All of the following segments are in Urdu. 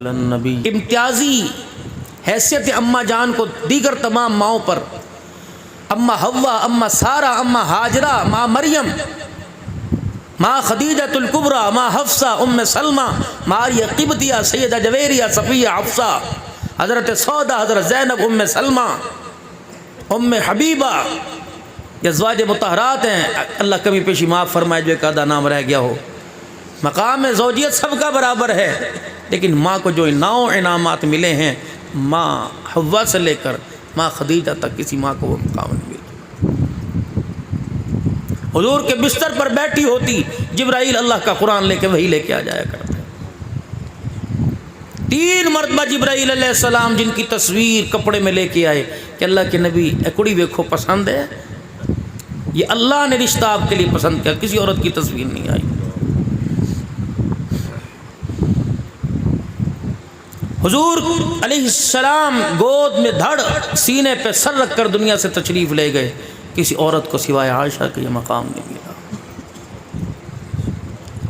نبی امتیازی حیثیت اماں جان کو دیگر تمام ماؤں پر، اماں حوا، اماں سارہ، اماں ہاجرہ، ماں مریم، ماں خدیجۃ الکبریٰ، ماں حفصہ، ام سلمہ، ماریہ قبطیہ، سیدہ جویریہ، صفیہ، حفصہ، حضرت سودہ، حضرت زینب، ام سلمہ، ام حبیبہ، یہ ازواج مطہرات ہیں۔ اللہ کمی پیشی معاف فرمائے جو ایک آدھا نام رہ گیا ہو۔ مقام زوجیت سب کا برابر ہے، لیکن ماں کو جو انعامات ملے ہیں، ماں حوا سے لے کر ماں خدیجہ تک کسی ماں کو وہ مقام نہیں ملا۔ حضور کے بستر پر بیٹھی ہوتی، جبرائیل اللہ کا قرآن لے کے وہی لے کے آ جایا کرتے۔ 3 مرتبہ جبرائیل علیہ السلام جن کی تصویر کپڑے میں لے کے آئے کہ اللہ کے نبی اے کڑی ویکھو پسند ہے، یہ اللہ نے رشتہ آپ کے لیے پسند کیا، کسی عورت کی تصویر نہیں آئی۔ حضور علیہ السلام گود میں دھڑ، سینے پہ سر رکھ کر دنیا سے تشریف لے گئے، کسی عورت کو سوائے عائشہ کے یہ مقام نہیں ملا۔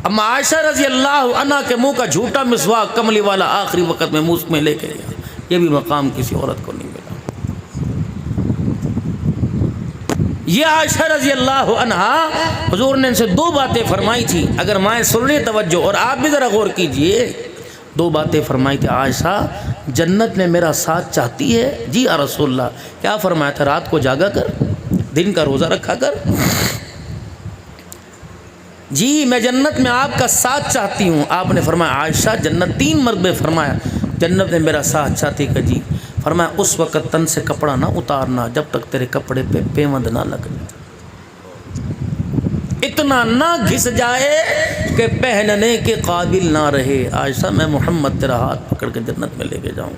اما عائشہ رضی اللہ عنہ کے منہ کا جھوٹا مسواک کملی والا آخری وقت میں منہ میں لے کے گیا، یہ بھی مقام کسی عورت کو نہیں ملا۔ یہ عائشہ رضی اللہ عنہ، حضور نے ان سے 2 باتیں فرمائی تھی، اگر مائیں سن رہی توجہ، اور آپ بھی ذرا غور کیجئے۔ 2 باتیں فرمائی تھی، عائشہ جنت میں میرا ساتھ چاہتی ہے؟ جی یا رسول اللہ۔ کیا فرمایا تھا؟ رات کو جاگا کر، دن کا روزہ رکھا کر۔ جی میں جنت میں آپ کا ساتھ چاہتی ہوں۔ آپ نے فرمایا عائشہ جنت 3 مرتبے فرمایا جنت میں میرا ساتھ چاہتی کہ جی۔ فرمایا اس وقت تن سے کپڑا نہ اتارنا جب تک تیرے کپڑے پہ پیوند نہ لگ جائے، اتنا نہ گھس جائے کہ پہننے کے قابل نہ رہے۔ عائشہ میں محمد تیرا ہاتھ پکڑ کے جنت میں لے کے جاؤں۔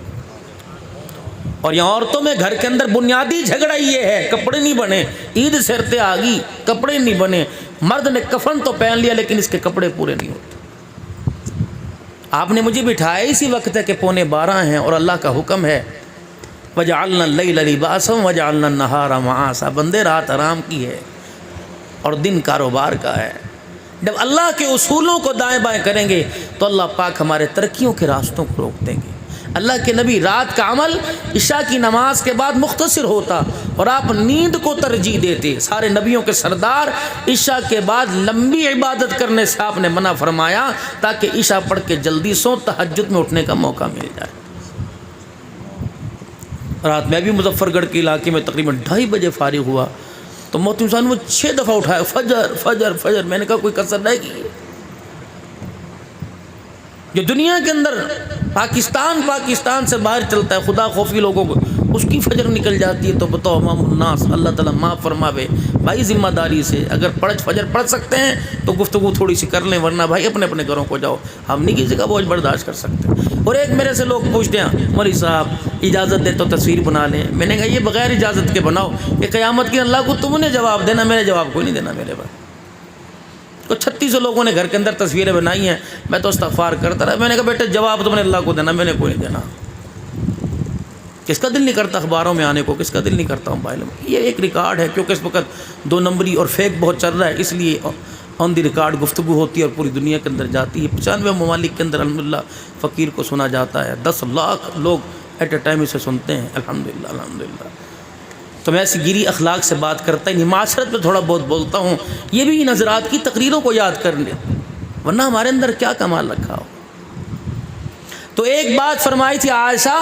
اور یہاں عورتوں میں گھر کے اندر بنیادی جھگڑا یہ ہے، کپڑے نہیں بنے، عید سرتے آ گئی، کپڑے نہیں بنے۔ مرد نے کفن تو پہن لیا لیکن اس کے کپڑے پورے نہیں ہوتے۔ آپ نے مجھے بٹھایا اسی وقت ہے کہ 11:15 ہیں اور اللہ کا حکم ہے وَجَعَلْنَا اللَّيْلَ لِبَاسًا وَجَعَلْنَا النَّهَارَ مَعَاشًا، بندے رات آرام کی ہے اور دن کاروبار کا ہے۔ جب اللہ کے اصولوں کو دائیں بائیں کریں گے تو اللہ پاک ہمارے ترقیوں کے راستوں کو روک دیں گے۔ اللہ کے نبی رات کا عمل عشاء کی نماز کے بعد مختصر ہوتا اور آپ نیند کو ترجیح دیتے۔ سارے نبیوں کے سردار عشاء کے بعد لمبی عبادت کرنے سے آپ نے منع فرمایا تاکہ عشاء پڑھ کے جلدی سو، تہجد میں اٹھنے کا موقع مل جائے۔ رات میں بھی مظفر گڑھ کے علاقے میں تقریباً 2:30 بجے فارغ ہوا تو محترم صاحب نے 6 دفعہ اٹھایا، فجر فجر فجر۔ میں نے کہا کوئی کسر رہے گی؟ جو دنیا کے اندر پاکستان سے باہر چلتا ہے خدا خوفی لوگوں کو، اس کی فجر نکل جاتی ہے تو بتاؤ امام الناس، اللہ تعالیٰ معاف فرماوے بھائی، ذمہ داری سے اگر فجر پڑھ سکتے ہیں تو گفتگو تھوڑی سی کر لیں، ورنہ بھائی اپنے اپنے گھروں کو جاؤ، ہم نہیں کسی کا بوجھ برداشت کر سکتے۔ اور ایک میرے سے لوگ پوچھتے ہیں مولوی صاحب اجازت دے تو تصویر بنا لیں۔ میں نے کہا یہ بغیر اجازت کے بناؤ کہ قیامت کی اللہ کو تم نے جواب دینا، میرے جواب کوئی نہیں دینا میرے بھائی۔ تو 36 لوگوں نے گھر کے اندر تصویریں بنائی ہیں، میں تو استغفار کرتا رہا۔ میں نے کہا بیٹے جواب تم نے اللہ کو دینا، میں نے کوئی نہیں دینا۔ کس کا دل نہیں کرتا اخباروں میں آنے کو، کس کا دل نہیں کرتا موبائل میں؟ یہ ایک ریکارڈ ہے، کیونکہ اس وقت 2 نمبری اور فیک بہت چل رہا ہے، اس لیے آن دی ریکارڈ گفتگو ہوتی ہے اور پوری دنیا کے اندر جاتی ہے۔ 95 ممالک کے اندر الحمدللہ فقیر کو سنا جاتا ہے، 10 لاکھ لوگ ایٹ اے ٹائم اسے سنتے ہیں، الحمدللہ الحمدللہ۔ تو میں ایسی گیری اخلاق سے بات کرتا ہی نہیں، معاشرت میں تھوڑا بہت بولتا ہوں، یہ بھی ان حضرات کی تقریروں کو یاد کر لیں، ورنہ ہمارے اندر کیا کمال رکھا ہو۔ تو ایک بات فرمائی تھی عائشہ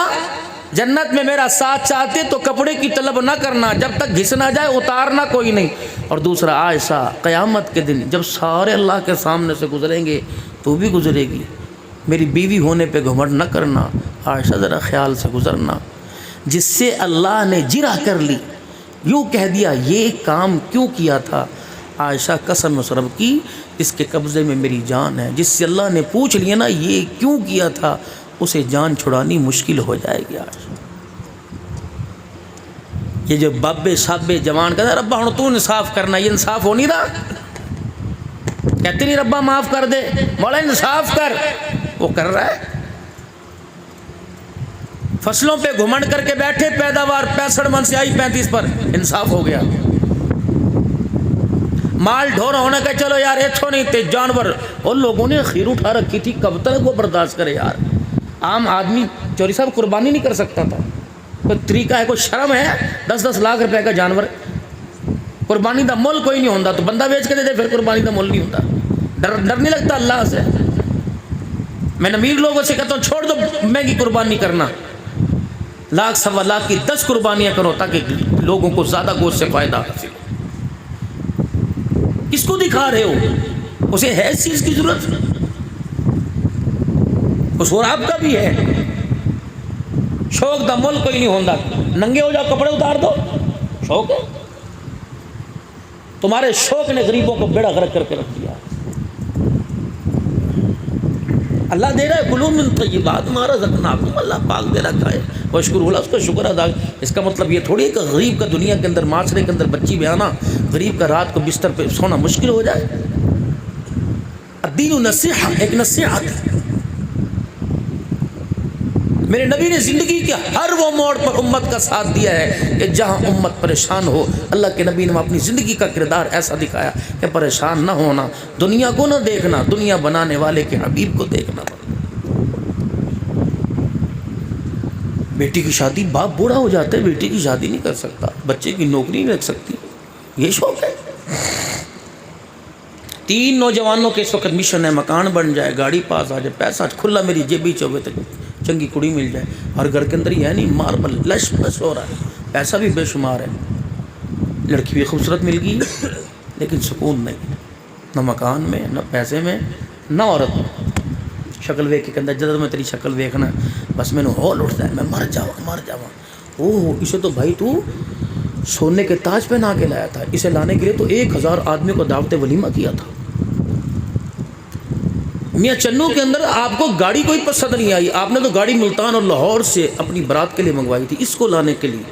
جنت میں میرا ساتھ چاہتے تو کپڑے کی طلب نہ کرنا جب تک گھس نہ جائے، اتارنا کوئی نہیں۔ اور دوسرا عائشہ قیامت کے دن جب سارے اللہ کے سامنے سے گزریں گے تو بھی گزرے گی، میری بیوی ہونے پہ گھمنڈ نہ کرنا عائشہ، ذرا خیال سے گزرنا۔ جس سے اللہ نے جرح کر لی، یوں کہہ دیا یہ کام کیوں کیا تھا؟ عائشہ قسم رب کی اس کے قبضے میں میری جان ہے۔ جس سے اللہ نے پوچھ لیا نا یہ کیوں کیا تھا، اسے جان چھڑانی مشکل ہو جائے گی۔ عائشہ یہ جو بابے صابے جوان کہتا ہے ربا ہوں تو انصاف کرنا، یہ انصاف ہو نہیں رہا، کہتے نہیں ربا معاف کر دے، مولا انصاف کر، وہ کر رہا ہے۔ فصلوں پہ گھمنڈ کر کے بیٹھے، پیداوار 65 من سے آئی 35 پر، انصاف ہو گیا۔ مال ڈھور ہونے کا چلو یار ایتھو نہیں تے جانور، اور لوگوں نے خیر اٹھا رکھی تھی، کب تک وہ برداشت کرے یار؟ عام آدمی چوری صاحب قربانی نہیں کر سکتا تھا. کوئی طریقہ ہے, کوئی شرم ہے؟ 10-10 لاکھ روپے کا جانور قربانی دا مول کوئی نہیں ہوتا تو بندہ بیچ کے دے دے, پھر قربانی دا مول نہیں ہوتا. ڈر نہیں لگتا اللہ سے؟ میں امیر لوگوں سے کہتا ہوں چھوڑ دو مہنگی قربانی کرنا, 1-1.25 لاکھ کی 10 قربانیاں کرو تاکہ لوگوں کو زیادہ گوشت سے فائدہ حاصل ہو. کس کو دکھا رہے ہو؟ اسے ہے اس چیز کی ضرورت؟ قصور آپ کا بھی ہے. شوق دا مول کوئی نہیں ہوتا. ننگے ہو جاؤ, کپڑے اتار دو, شوق ہے. تمہارے شوق نے غریبوں کو بیڑا غرق کر کے رکھ دیا. اللہ دے رہا ہے کلوا من طیبات ما رزقناکم, اللہ پاک دے رکھا ہے. واشکروا لہ, اس کا شکر ادا. اس کا مطلب یہ تھوڑی ہے کہ غریب کا دنیا کے اندر, معاشرے کے اندر بچی بیانا, غریب کا رات کو بستر پہ سونا مشکل ہو جائے. الدین نصیحہ, ایک نصیحت. میرے نبی نے زندگی کے ہر وہ موڑ پر امت کا ساتھ دیا ہے کہ جہاں امت پریشان ہو, اللہ کے نبی نے اپنی زندگی کا کردار ایسا دکھایا کہ پریشان نہ ہونا, دنیا کو نہ دیکھنا, دنیا بنانے والے کے حبیب کو دیکھنا. بیٹی کی شادی, باپ بوڑھا ہو جاتا ہے, بیٹی کی شادی نہیں کر سکتا, بچے کی نوکری نہیں رکھ سکتی, یہ شوق ہے. 3 نوجوانوں کے اس وقت مشن ہے, مکان بن جائے, گاڑی پاس آ جائے, پیسہ کھلا میری جیبی چوبے تک, چنگی کڑی مل جائے. اور گھر کے اندر ہی ہے نہیں, ماربل لش بس ہو رہا ہے, پیسہ بھی بے شمار ہے, لڑکی بھی خوبصورت مل گئی لیکن سکون نہیں, نہ مکان میں, نہ پیسے میں, نہ عورت میں. شکل ویکھ کے کہندا جدوں میں تیری شکل ویکھنا بس مینوں ہول اٹھتا ہے, میں مر جاواں. اوہ اسے تو بھائی تو سونے کے تاج پہنا کے لایا تھا, اسے لانے کے لیے تو 1000 آدمی کو دعوت ولیمہ کیا تھا. میاں چنو کے اندر آپ کو گاڑی کوئی پسند نہیں آئی, آپ نے تو گاڑی ملتان اور لاہور سے اپنی برات کے لیے منگوائی تھی, اس کو لانے کے لیے.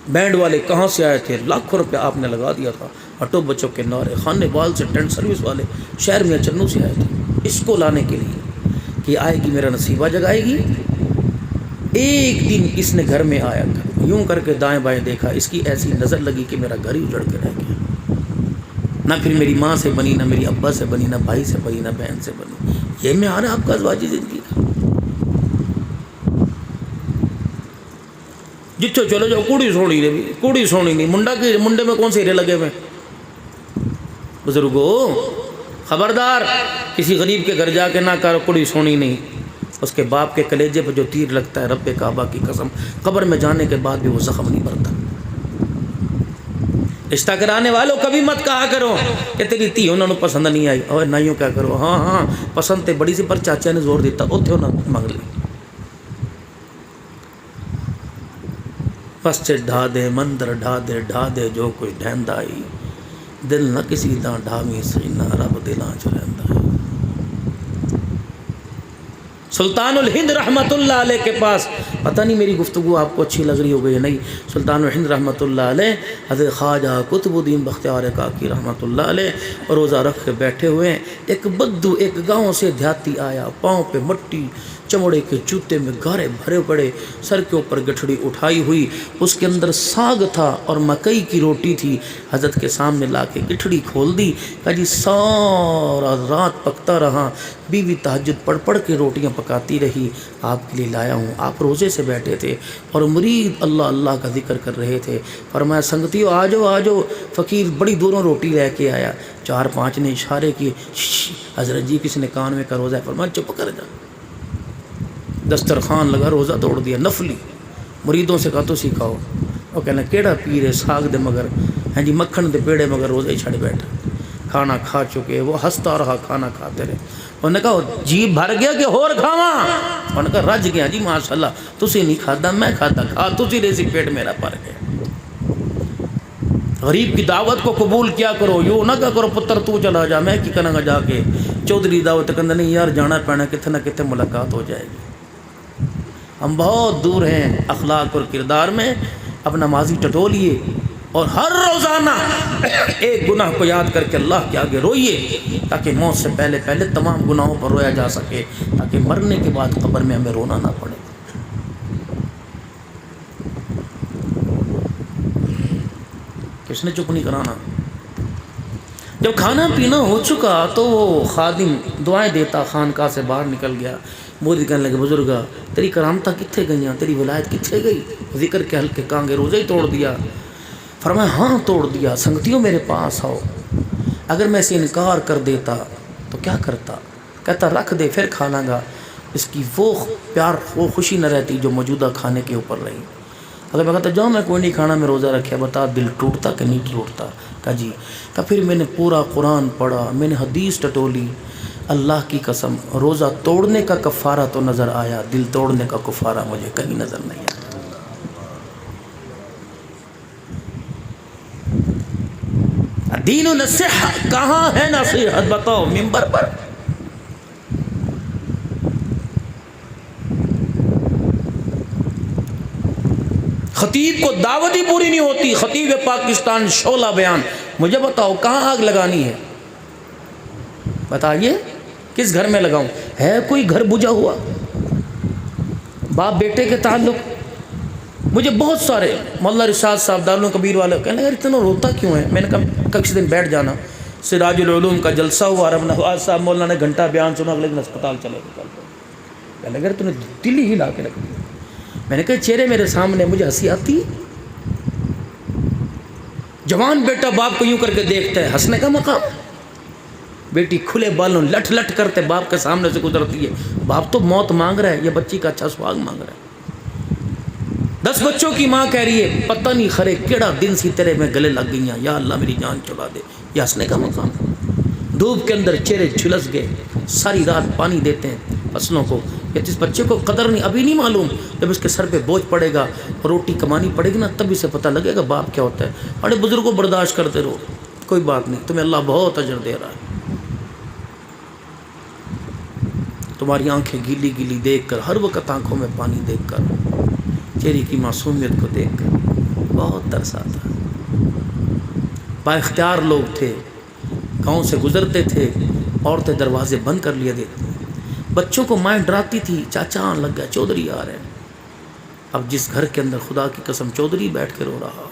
بینڈ والے کہاں سے آئے تھے, لاکھوں روپے آپ نے لگا دیا تھا, آٹو بچوں کے نعرے, خانے بال سے, ٹینٹ سروس والے شہر میاں چنو سے آئے تھے اس کو لانے کے لیے کہ آئے گی میرا نصیبہ جگائے گی. ایک دن اس نے گھر میں آیا, یوں کر کے دائیں بائیں دیکھا, اس کی ایسی نظر لگی کہ میرا گھر ہی اجڑ کے رہ گیا. نہ پھر میری ماں سے بنی, نہ میری ابا سے بنی, نہ بھائی سے بنی, نہ بہن سے بنی. یہ معیار ہے آپ کا ازواجی زندگی کا؟ جتھے چلو جاؤ کوڑی سونی نے بھی, کوڑی سونی نہیں, منڈے میں کون سے ہیرے لگے ہوئے. بزرگوں خبردار, کسی غریب کے گھر جا کے نہ کرو کوڑی سونی نہیں. اس کے باپ کے کلیجے پہ جو تیر لگتا ہے, رب کعبہ کی قسم, قبر میں جانے کے بعد بھی وہ زخم نہیں بھرتا. رشتہ کرانے والوں کبھی مت کہا کرو کہ تیری تھی انہوں نے پسند نہیں آئی, اور نہ یوں کیا کرو, ہاں پسند تے بڑی سی پر چاچا نے زور دیتا, اتھے نہ منگ لی. بس سے ڈھا دے مندر, ڈھا دے جو کوئی ڈھیندا آئی, دل نہ کسی دا ڈھاویں سینا, رب دلاں چ رہندا ہے. سلطان الہند رحمۃ اللہ علیہ کے پاس, پتہ نہیں میری گفتگو آپ کو اچھی لگ رہی ہو گئی یا نہیں, سلطان الہند رحمۃ اللہ علیہ حضرت خواجہ قطب الدین بختیار کاکی رحمۃ اللہ علیہ روزہ رکھ کے بیٹھے ہوئے ہیں. ایک بدو ایک گاؤں سے دیہاتی آیا, پاؤں پہ مٹی, چمڑے کے جوتے میں گارے بھرے پڑے, سر کے اوپر گٹھڑی اٹھائی ہوئی, اس کے اندر ساگ تھا اور مکئی کی روٹی تھی. حضرت کے سامنے لا کے گٹھڑی کھول دی, کہا جی سارا رات پکتا رہا, بیوی تہجد پڑھ کے روٹیاں پکاتی رہی, آپ کے لیے لایا ہوں. آپ روزے سے بیٹھے تھے اور مرید اللہ اللہ کا ذکر کر رہے تھے. فرمایا سنگتیو آ جاؤ. فقیر بڑی دوروں روٹی لے کے آیا, 4-5 نے اشارے کیے, حضرت جی کسی نے کان میں کا روزہ ہے. فرمایا چپ کر جا. دسترخوان لگا, روزہ توڑ دیا نفلی. مریدوں سے کہا تو سکھاؤ. وہ کہنا کیڑا پیر ہے, ساگ دے مگر, ہاں جی مکھن دے پیڑے مگر روزے ہی چھڑ بیٹھا. کھانا کھا چکے, وہ ہنستا رہا, کھانا کھاتے رہے. انہوں نے کہا جی بھر گیا کہ اور کھاواں؟ انہوں نے کہا رج گیا جی ماشاءاللہ, تسی نہیں کھادا میں کھادا, کھا تسی رہی سی, پیٹ میرا بھر گیا. غریب کی دعوت کو قبول کیا کرو, یوں نہ کہا کرو پتر تو چلا جا, میں کی کرنا گا جا کے چودھری دعوت کہندے نہیں یار جانا پینا, کتنے نہ کتنے ملاقات ہو جائے گی. ہم بہت دور ہیں اخلاق اور کردار میں. اپنا ماضی ٹٹولیے اور ہر روزانہ ایک گناہ کو یاد کر کے اللہ کے آگے روئیے, تاکہ موت سے پہلے تمام گناہوں پر رویا جا سکے, تاکہ مرنے کے بعد قبر میں ہمیں رونا نہ پڑے. کس نے چپ نہیں کرانا؟ جب کھانا پینا ہو چکا تو وہ خادم دعائیں دیتا خانقاہ سے باہر نکل گیا. مودی کہنے لگے بزرگا تیری کرامتہ کتھے گئیاں، تیری ولایت کتھے گئی؟ ذکر کے حلقے کانگے روزے ہی توڑ دیا. فرمایا ہاں توڑ دیا. سنگتیوں میرے پاس آؤ، اگر میں اسے انکار کر دیتا تو کیا کرتا؟ کہتا رکھ دے پھر کھا لوں گا. اس کی وہ پیار وہ خوشی نہ رہتی جو موجودہ کھانے کے اوپر رہی. اگر میں کہتا جاؤ میں کوئی نہیں کھانا، میں روزہ رکھیا، بتا دل ٹوٹتا کہ نہیں ٹوٹتا؟ کہا جی. کہا پھر میں نے پورا قرآن پڑھا، میں نے حدیث ٹٹولی، اللہ کی قسم روزہ توڑنے کا کفارہ تو نظر آیا، دل توڑنے کا کفارہ مجھے کہیں نظر نہیں آیا. دین و نصیحت کہاں ہے؟ نصیحت بتاؤ ممبر پر. خطیب کو دعوت ہی پوری نہیں ہوتی. خطیب پاکستان شعلہ بیان. مجھے بتاؤ کہاں آگ لگانی ہے؟ بتائیے کس گھر میں لگاؤں؟ ہے کوئی گھر بجھا ہوا؟ باپ بیٹے کے تعلق مجھے بہت سارے مولانا رشاد صاحب دارالعلوم کبیر والے کہنے لگے اتنا روتا کیوں ہے؟ میں نے کہا کسی دن بیٹھ جانا، سراج العلوم کا جلسہ ہوا، رب نواز صاحب مولانا نے گھنٹہ بیان سنا، اگلے دن اسپتال چلے گئے. کہنے لگے تو نے دل ہی ہلا کے رکھ دیا. میں نے کہا چہرے میرے سامنے، مجھے ہنسی آتی ہے. جوان بیٹا باپ کو یوں کر کے دیکھتا ہے، ہنسنے کا مقام. بیٹی کھلے بالوں لٹ لٹ کرتے باپ کے سامنے سے گزرتی ہے. باپ تو موت مانگ رہا ہے، یہ بچی کا اچھا سواگ مانگ رہا ہے. 10 بچوں کی ماں کہہ رہی ہے پتہ نہیں خرے کیڑا دن سی تیرے میں گلے لگ گئی ہیں، یا اللہ میری جان چھڑا دے. یہ ہنسنے کا مقام. دھوپ کے اندر چہرے جھلس گئے، ساری رات پانی دیتے ہیں فصلوں کو. کہ جس بچے کو قدر نہیں ابھی نہیں معلوم، جب اس کے سر پہ بوجھ پڑے گا، روٹی کمانی پڑے گی نا، تب اسے پتہ لگے گا باپ کیا ہوتا ہے. بڑے بزرگوں برداشت کرتے رہو، کوئی بات نہیں، تمہیں اللہ بہت اجر دے رہا ہے. تمہاری آنکھیں گیلی گیلی دیکھ کر، ہر وقت آنکھوں میں پانی دیکھ کر، چہرے کی معصومیت کو دیکھ کر بہت ترس آتا. با اختیار لوگ تھے، گاؤں سے گزرتے تھے، عورتیں دروازے بند کر لیے دیتی. بچوں کو مائیں ڈراتی تھی، چاچا آن لگ گیا، چودھری آ رہے ہیں. اب جس گھر کے اندر خدا کی قسم چودھری بیٹھ کے رو رہا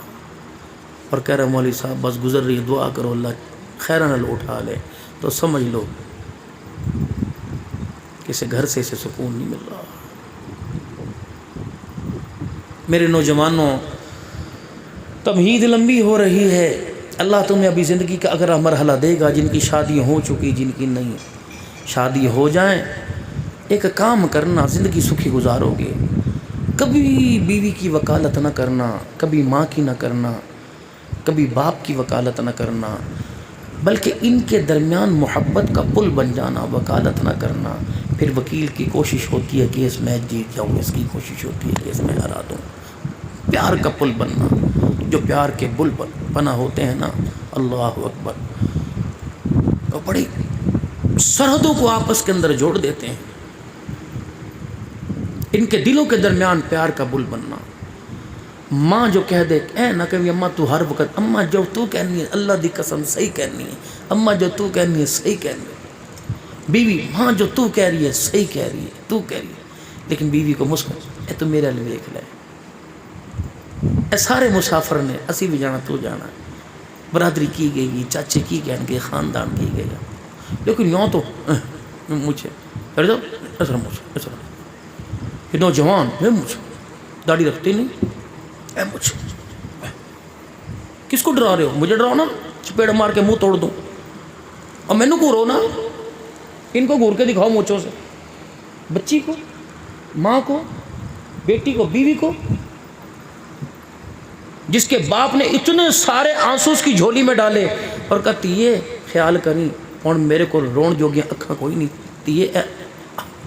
اور کہہ رہا مولوی صاحب بس گزر رہی ہے، دعا کرو اللہ خیرہ نہ اٹھا لے، تو سمجھ لو کسی گھر سے اسے سکون نہیں مل رہا. میرے نوجوانوں، تمہید لمبی ہو رہی ہے. اللہ تمہیں ابھی زندگی کا اگر مرحلہ دے گا، جن کی شادی ہو چکی، جن کی نہیں، شادی ہو جائیں، ایک کام کرنا، زندگی سکھی گزارو گے. کبھی بیوی کی وکالت نہ کرنا، کبھی ماں کی نہ کرنا، کبھی باپ کی وکالت نہ کرنا، بلکہ ان کے درمیان محبت کا پل بن جانا، وکالت نہ کرنا. پھر وکیل کی کوشش ہوتی ہے کہ اس میں جیت جاؤں، اس کی کوشش ہوتی ہے کہ اس میں ہرا دوں. پیار کا پل بننا، جو پیار کے بل بنا ہوتے ہیں نا، اللہ اکبر، تو بڑی سرحدوں کو آپس کے اندر جوڑ دیتے ہیں. ان کے دلوں کے درمیان پیار کا بل بننا. ماں جو کہہ دے اے نہ کبھی اماں تو ہر وقت، اماں جو تو کہنی ہے اللہ دی قسم صحیح کہنی ہے، اماں جو تو کہنی ہے صحیح کہنی ہے. بیوی ماں جو تو کہہ رہی ہے صحیح کہہ رہی ہے، تو کہہ رہی ہے، لیکن بیوی کو مسکرا اے تو میرے لیے دیکھ لے، اے سارے مسافر نے اسی بھی جانا تو جانا، برادری کی گئی گی، چاچے کی گئے گے، خاندان کی گئے گا. لیکن یوں تو مجھے کر دو ایسا مجھے یہ نوجوان میں مجھے داڑھی رکھتے نہیں، اے مجھے کس کو ڈرا رہے ہو؟ مجھے ڈراؤ نا، چپیڑ مار کے منہ توڑ دوں. اور میں نے گھورو نا، ان کو گھور کے دکھاؤ مونچھوں سے، بچی کو، ماں کو، بیٹی کو، بیوی کو، جس کے باپ نے اتنے سارے آنسو اس کی جھولی میں ڈالے اور کہتی یہ خیال کریں اور میرے کو رون جوگیاں اکھاں کوئی نہیں تی یہ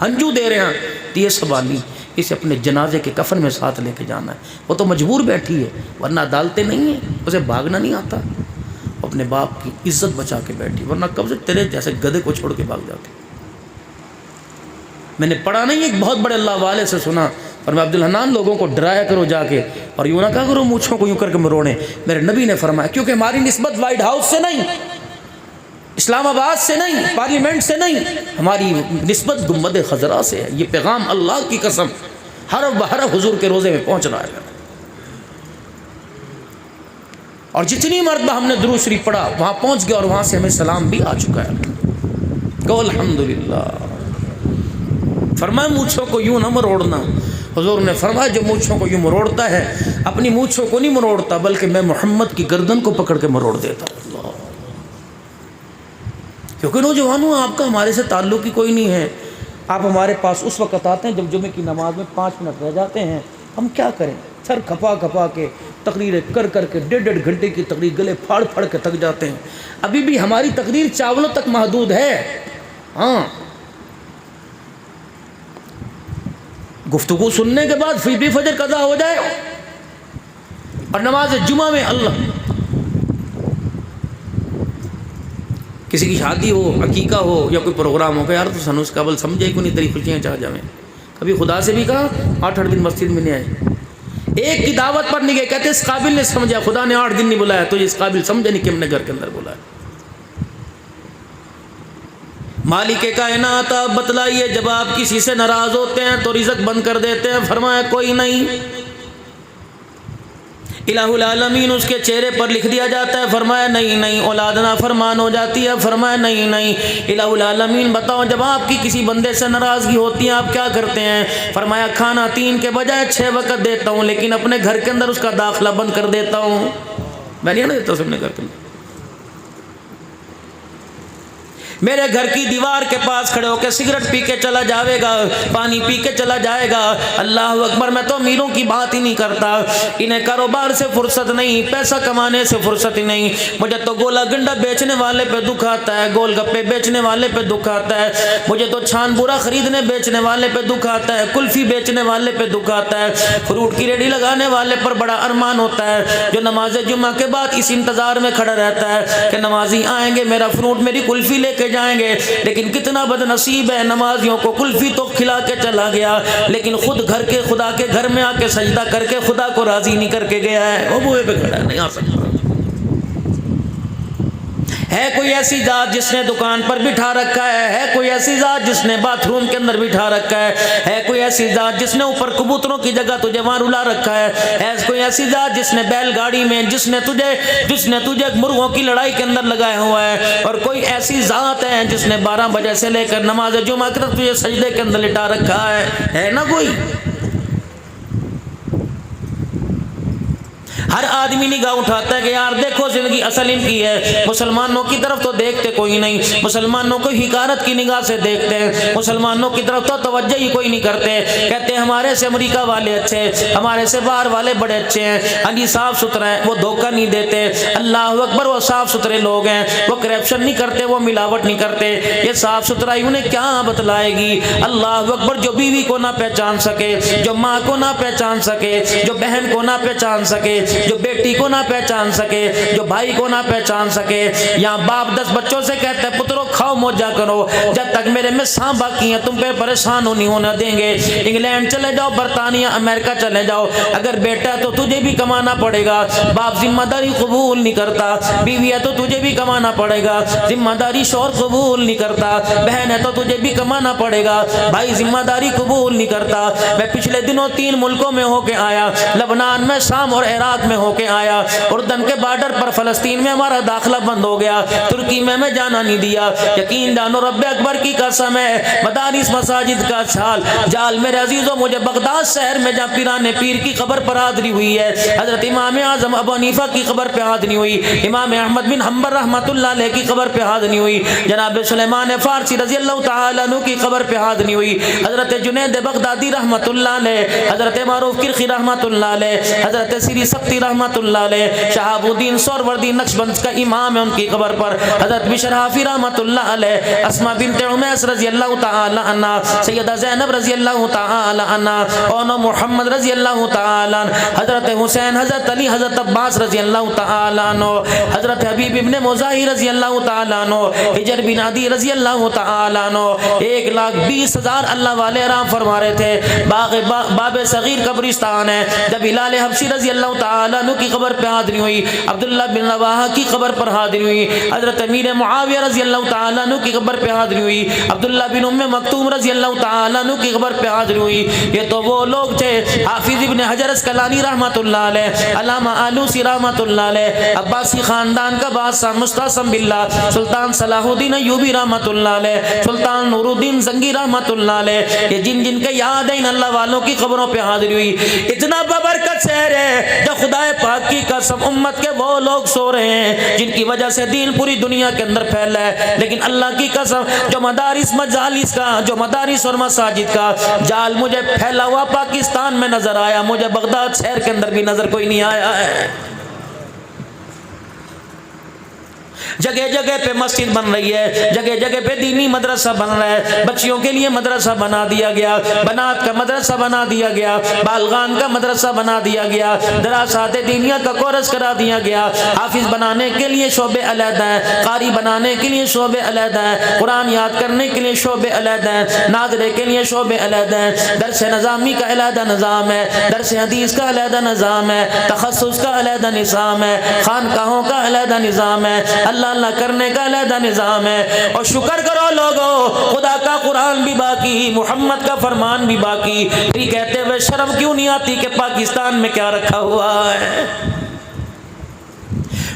ہنجو دے رہے ہیں تی یہ سوالی، اسے اپنے جنازے کے کفن میں ساتھ لے کے جانا ہے. وہ تو مجبور بیٹھی ہے، ورنہ عدالتیں نہیں ہیں، اسے بھاگنا نہیں آتا، اپنے باپ کی عزت بچا کے بیٹھی، ورنہ کب سے تیرے جیسے گدھے کو چھوڑ کے بھاگ جاتی. میں نے پڑھا نہیں، ایک بہت بڑے اللہ والے سے سنا، اور میں عبدالحنان لوگوں کو ڈرایا کرو جا کے، اور یوں نہ کہا کرو مونچھوں کو یوں کر کے مروڑیں. میرے نبی نے فرمایا کیونکہ ہماری نسبت وائٹ ہاؤس سے نہیں، اسلام آباد سے نہیں، پارلیمنٹ سے نہیں، ہماری نسبت گنبد خضرا سے ہے. یہ پیغام اللہ کی قسم ہر حضور کے روزے میں پہنچ رہا ہے. اور جتنی مرتبہ ہم نے درود شریف پڑھا وہاں پہنچ گیا اور وہاں سے ہمیں سلام بھی آ چکا ہے. کہ الحمدللہ. فرمایا مونچھوں کو یوں نہ مروڑنا. حضور نے فرمایا جو مونچھوں کو یوں مروڑتا ہے اپنی مونچھوں کو نہیں مروڑتا بلکہ میں محمد کی گردن کو پکڑ کے مروڑ دیتا ہوں. کیونکہ نوجوانوں آپ کا ہمارے سے تعلق ہی کوئی نہیں ہے. آپ ہمارے پاس اس وقت آتے ہیں جب جمعے کی نماز میں 5 منٹ رہ جاتے ہیں. ہم کیا کریں؟ سر کھپا کھپا کے تقریریں کر کر کے 1.5 گھنٹے کی تقریر گلے پھاڑ پھاڑ کے تک جاتے ہیں. ابھی بھی ہماری تقریر چاولوں تک محدود ہے. ہاں گفتگو سننے کے بعد پھر بھی فجر قضا ہو جائے اور نماز جمعہ میں اللہ کسی کی شادی ہو عقیقہ ہو یا کوئی پروگرام ہو کہ یار تو سنو اس قابل سمجھے کو نہیں تیری خوشیاں چاہ جائیں. کبھی خدا سے بھی کہا 8 دن مسجد میں نہیں آئے. ایک کی دعوت پر نہیں گئے کہتے اس قابل نے سمجھا خدا نے 8 دن نہیں بلایا تو اس قابل سمجھا نہیں کہ ہم نے گھر کے اندر بلایا. مالک کائنات آپ بتلائیے جب آپ کسی سے ناراض ہوتے ہیں تو رزق بند کر دیتے ہیں. فرمایا کوئی نہیں. الہ العالمین اس کے چہرے پر لکھ دیا جاتا ہے. فرمایا نہیں اولاد نافرمان ہو جاتی ہے. فرمایا نہیں الہ العالمین بتاؤ جب آپ کی کسی بندے سے ناراضگی ہوتی ہے آپ کیا کرتے ہیں؟ فرمایا کھانا 3 کے بجائے 6 وقت دیتا ہوں لیکن اپنے گھر کے اندر اس کا داخلہ بند کر دیتا ہوں. میں نہیں دیتا اپنے گھر کے اندر. میرے گھر کی دیوار کے پاس کھڑے ہو کے سگریٹ پی کے چلا جائے گا پانی پی کے چلا جائے گا. اللہ اکبر. میں تو امیروں کی بات ہی نہیں کرتا. انہیں کاروبار سے فرصت نہیں پیسہ کمانے سے فرصت ہی نہیں. مجھے تو گولا گنڈا بیچنے والے پہ دکھ آتا ہے گول گپے بیچنے والے پہ دکھ آتا ہے. مجھے تو چھان بورا خریدنے بیچنے والے پہ دکھ آتا ہے کلفی بیچنے والے پہ دکھ آتا ہے فروٹ کی ریڑھی لگانے والے پر بڑا ارمان ہوتا ہے جو نماز جمعہ کے بعد اس انتظار میں کھڑا رہتا ہے کہ نمازی آئیں گے میرا فروٹ میری کلفی لے کے جائیں گے. لیکن کتنا بد نصیب ہے نمازیوں کو کلفی تو کھلا کے چلا گیا لیکن خود گھر کے خدا کے گھر میں آ کے سجدہ کر کے خدا کو راضی نہیں کر کے گیا ہے. وہ بوئے پہ کھڑا ہے نہیں آ سکتا. ہے کوئی ایسی ذات جس نے دکان پر بٹھا رکھا ہے کوئی ایسی ذات جس نے باتھ روم کے اندر بٹھا رکھا ہے کوئی ایسی ذات جس نے اوپر کبوتروں کی جگہ تجھے وہاں رلا رکھا ہے کوئی ایسی ذات جس نے بیل گاڑی میں جس نے تجھے مرغوں کی لڑائی کے اندر لگایا ہوا ہے اور کوئی ایسی ذات ہے جس نے 12 بجے سے لے کر نماز جمعہ تک تجھے سجدے کے اندر لٹا رکھا ہے نا کوئی. ہر آدمی نگاہ اٹھاتا ہے کہ یار دیکھو زندگی اصل ان کی ہے. مسلمانوں کی طرف تو دیکھتے کوئی نہیں. مسلمانوں کو حقارت کی نگاہ سے دیکھتے ہیں. مسلمانوں کی طرف تو توجہ ہی کوئی نہیں کرتے. کہتے ہیں ہمارے سے امریکہ والے اچھے ہمارے سے باہر والے بڑے اچھے ہیں. علی صاف ستھرا ہے وہ دھوکہ نہیں دیتے. اللہ اکبر. وہ صاف ستھرے لوگ ہیں وہ کرپشن نہیں کرتے وہ ملاوٹ نہیں کرتے. یہ صاف ستھرائی انہیں کیا بتلائے گی. اللہ اکبر. جو بیوی کو نہ پہچان سکے جو ماں کو نہ پہچان سکے جو بہن کو نہ پہچان سکے جو بیٹی کو نہ پہچان سکے جو بھائی کو نہ پہچان سکے. یہاں باپ 10 بچوں سے کہتے ہیں پترو کھاؤ موجا کرو جب تک میرے میں سانپ باقی ہیں تم پہ پریشان نہیں ہونا دیں گے. انگلینڈ چلے جاؤ برطانیہ امریکہ چلے جاؤ اگر بیٹا ہے تو تجھے بھی کمانا پڑے گا. باپ ذمہ داری قبول نہیں کرتا. بیوی ہے تو تجھے بھی کمانا پڑے گا. ذمہ داری شوہر قبول نہیں کرتا. بہن ہے تو تجھے بھی کمانا پڑے گا. بھائی ذمہ داری قبول نہیں کرتا. میں پچھلے دنوں 3 ملکوں میں ہو کے آیا. لبنان میں شام اور عراق میں ہو کے آیا. اردن کے بارڈر پر فلسطین میں ہمارا داخلہ بند ہو گیا. ترکی میں جانا نہیں دیا. یقین جانو رب اکبر کی قسم ہے مدارس مساجد کا جال میرے عزیزوں مجھے بغداد شہر میں جہاں پیران پیر کی قبر پر حاضری ہوئی ہے حضرت امام اعظم ابو حنیفہ کی قبر پہ حاضری ہوئی. امام احمد بن حنبل رحمۃ اللہ علیہ کی قبر پہ حاضری ہوئی. جناب سلیمان فارسی رضی اللہ تعالی عنہ کی قبر پہ حاضری ہوئی. حضرت جنید بغدادی رحمۃ اللہ علیہ حضرت معروف کرخی رحمۃ اللہ علیہ حضرت سری سبتی رحمۃ اللہ علیہ شہاب الدین سہروردی نقشبند کا امام ہے ان کی قبر پر. حضرت بشر حافی رحمۃ اللہ علیہ اسماء بنت عمیس رضی اللہ تعالی عنہ سیدہ زینب رضی اللہ تعالی عنہ اونو محمد رضی اللہ تعالی عنہ حضرت حسین حضرت علی حضرت عباس رضی اللہ تعالی عنہ حضرت حبیب ابن مزاحی رضی اللہ تعالی عنہ حجر بن عدی رضی اللہ تعالی عنہ 1,20,000 اللہ والے آرام فرما رہے تھے. باب صغیر قبرستان ہے. جب ہلال حبشی رضی اللہ تعالی تعالیٰ عنہ کی قبر پہ حاضری ہوئی، عبداللہ بن رواحہ کی قبر پر حاضری ہوئی، حضرت امیر معاویہ رضی اللہ تعالیٰ عنہ کی قبر پہ حاضری ہوئی، عبداللہ بن ام مکتوم رضی اللہ تعالیٰ عنہ کی قبر پہ حاضری ہوئی۔ یہ تو وہ لوگ تھے، حافظ ابن حجر اسقلانی رحمۃ اللہ علیہ، علامہ آلوسی رحمۃ اللہ علیہ، عباسی خاندان کا بادشاہ مستعصم باللہ سلطان صلاح الدین ایوبی رحمۃ اللہ علیہ، سلطان نور الدین زنگی رحمۃ اللہ علیہ، یہ جن جن کے یاد ہیں ان اللہ والوں کی قبروں پہ حاضری ہوئی۔ اتنا بابرکت شہر ہے جو خدا پاک کی قسم امت کے وہ لوگ سو رہے ہیں جن کی وجہ سے دین پوری دنیا کے اندر پھیلا ہے، لیکن اللہ کی قسم جو مدارس مجالس کا، جو مدارس اور مساجد کا جال مجھے پھیلا ہوا پاکستان میں نظر آیا، مجھے بغداد شہر کے اندر بھی نظر کوئی نہیں آیا ہے۔ جگہ جگہ پہ مسجد بن رہی ہے، جگہ جگہ پہ دینی مدرسہ بن رہا ہے، بچیوں کے لیے مدرسہ بنا دیا گیا، بنات کا مدرسہ بنا دیا گیا، بالغان کا مدرسہ بنا دیا گیا، دراسات دینیہ کا کورس کرا دیا گیا، حافظ بنانے کے لیے شعبے علیحدہ ہیں، قاری بنانے کے لیے شعبے علیحدہ ہیں، قرآن یاد کرنے کے لیے شعبے علیحدہ ہیں، ناظرے کے لیے شعبے علیحدہ ہیں، درس نظامی کا علیحدہ نظام ہے، درس حدیث کا علیحدہ نظام ہے، تخصص کا علیحدہ نظام ہے، خانقاہوں کا علیحدہ نظام ہے، اللہ کرنے کا علیحدہ نظام ہے۔ اور شکر کرو لوگو، خدا کا قرآن بھی باقی، محمد کا فرمان بھی باقی، یہ کہتے ہوئے شرم کیوں نہیں آتی کہ پاکستان میں کیا رکھا ہوا ہے؟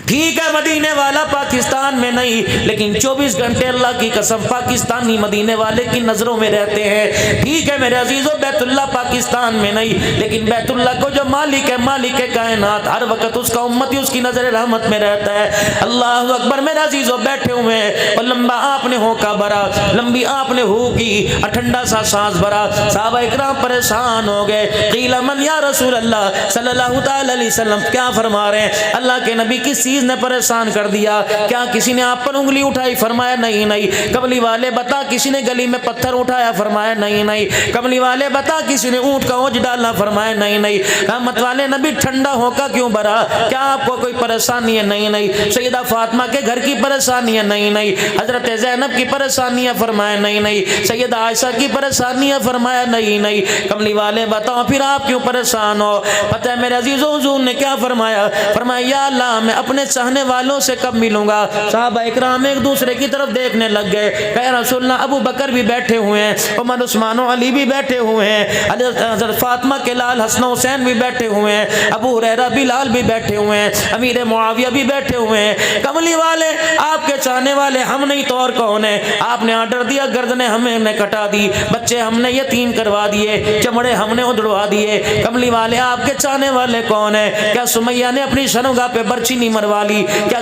ٹھیک ہے مدینے والا پاکستان میں نہیں، لیکن 24 گھنٹے اللہ کی قسم پاکستانی مدینے والے کی نظروں میں رہتے ہیں۔ ٹھیک ہے میرے عزیزو، بیت اللہ پاکستان میں نہیں، لیکن بیت اللہ کو جو مالک ہے، مالک کائنات، ہر وقت اس کا امتی اس کی نظر رحمت میں رہتا ہے۔ اللہ اکبر میرے عزیزو، بیٹھے ہوئے ہیں اور لمبا آپ نے ہونکا بھرا، لمبی آپ نے ہو کی، ٹھنڈا سا سانس بھرا، صحابہ اکرام پریشان ہو گئے۔ قیل من یا رسول اللہ صلی اللہ تعالی علیہ وسلم، کیا فرما رہے ہیں؟ اللہ کے نبی کس چیز نے پریشان کر دیا؟ کیا کسی نے آپ پر انگلی اٹھائی؟ فرمایا نہیں نہیں۔ کملی والے بتا کسی نے گلی میں پتھر اٹھایا؟ فرمایا نہیں نہیں۔ کملی والے بتا کسی نے اونٹ کا اونج ڈالا؟ فرمایا نہیں نہیں۔ رحمت والے نبی ٹھنڈا ہو کا کیوں بھرا؟ کیا آپ کو کوئی پریشانی ہے؟ نہیں نہیں۔ سیدہ فاطمہ کے گھر کی پریشانی ہے؟ نہیں نہیں۔ حضرت زینب کی پریشانی ہے؟ فرمایا نہیں نہیں۔ سیدہ عائشہ کی پریشانی ہے؟ فرمایا نہیں نہیں۔ کملی والے بتاؤ پھر آپ کیوں پریشان ہو؟ پتہ ہے میرے عزیزو حضور نے کیا فرمایا؟ فرمایا یا اللہ میں اپنے چاہنے والوں سے کب ملوں گا؟ صحابہ اکرام ایک دوسرے کی طرف دیکھنے لگ گئے، کہ رسول اللہ ابو بکر بھی بیٹھے ہوئے ہیں، عمر عثمان و علی بھی بیٹھے ہوئے ہیں، حضرت فاطمہ کے لال حسن و حسین بھی بیٹھے ہوئے ہیں، ابو ہریرہ بلال بھی بیٹھے ہوئے ہیں، امیر معاویہ بھی بیٹھے ہوئے ہیں۔ کملی والے آپ کے چاہنے والے ہم نہیں تو اور کون ہے؟ آپ نے آرڈر دیا، گردنیں ہمیں نے کٹا دی، بچے ہم نے یتیم کروا دیے، چمڑے ہم نے اڑوا دیے۔ کملی والے آپ کے چاہنے والے کون ہیں؟ کیا سمیہ نے اپنی شرمگاہ پہ برچی نہیں مروا لی؟ کیا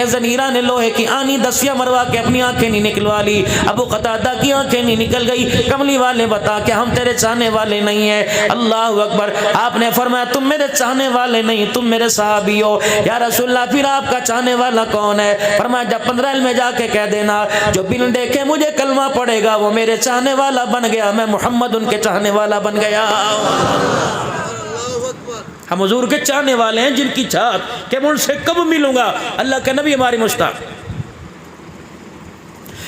زنیرہ نے لوہے کی آنی دسیاں مروا کے اپنی آنکھیں نہیں نکلوا لی؟ ابو قتادہ کی آنکھیں نہیں نکل گئی؟ کملی والے بتا کہ ہم تیرے چاہنے والے نہیں ہیں؟ اللہ اکبر۔ آپ نے فرمایا تم میرے چاہنے والے نہیں، تم میرے صحابی ہو۔ یا رسول اللہ پھر آپ کا چاہنے والا کون ہے؟ فرمایا جب 15 میں جا کے کہہ دینا جو بن دیکھے مجھے کلمہ پڑے گا وہ میرے چاہنے والا بن گیا، میں محمد ان کے چاہنے والا بن گیا۔ ہم حضور کے چاہنے والے ہیں جن کی چاہت کہ میں ان سے کب ملوں گا، اللہ کے نبی ہماری مشتاق۔